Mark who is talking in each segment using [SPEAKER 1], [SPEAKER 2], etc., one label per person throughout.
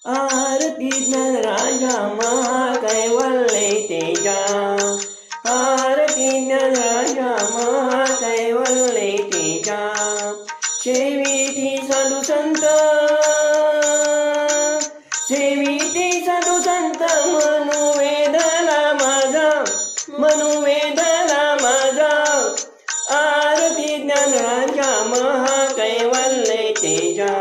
[SPEAKER 1] आरती ज्ञानराजा महाकैवल्य तेजा, आरती ज्ञानराजा महाकैवल्य तेजा, सेविती साधू संत, सेविती साधू संत, मनुवेदला माझा, मनुवेदला माझा, आरती ज्ञानराजा महाकैवल्य तेजा,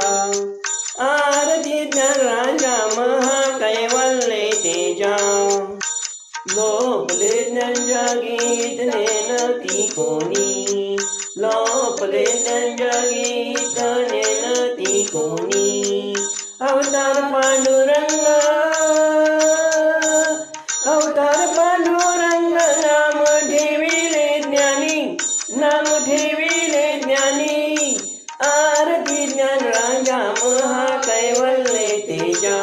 [SPEAKER 1] आरती ज्ञानराजा महाकैवल्य तेजा, लोपले ज्ञानजागीत नेनती कोणी, लोपले ज्ञानजागीत नेनती कोणी, अवतार पांडुरंग, अवतार पांडुरंग, नाम ठेविले ज्ञानी, नाम ठेविले ज्ञानी, आरती ज्ञानराजा महाकैवल्य तेजा,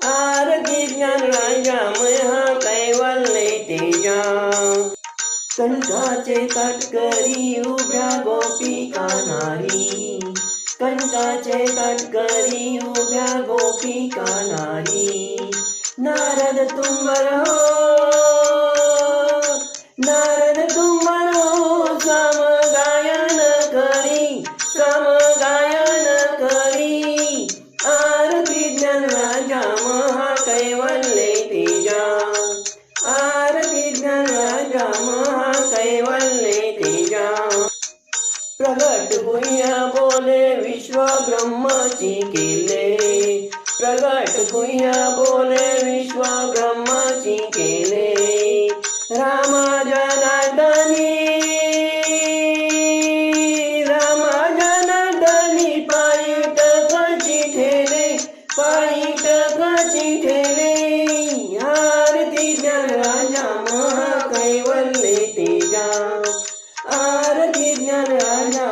[SPEAKER 1] आरती ज्ञानराजा महाकैवल्य तेजा, कंठाचे तटकरी उभ्या गोपिका नारी, कंठाचे तटकरी उभ्या गोपिका नारी, नारद तुंबर हो, नारद तुंबर हो, साम गायन करी, साम गायन करी, आरती ज्ञानराजा महाकैवल्य तेजा, आरती ज्ञानराजा महाकैवल्य तेजा, प्रगट गुह्य बोले विश्व ब्रह्माची केले, प्रगट गुह्य बोले विश्व ब्रह्माची केले, रामा जनार्दनी, रामा जनार्दनी, पायीट कची ठेले, पायीट कची ठेले, आरती ज्ञानराजा महाकैवल्य तेजा, आरती ज्ञानराजा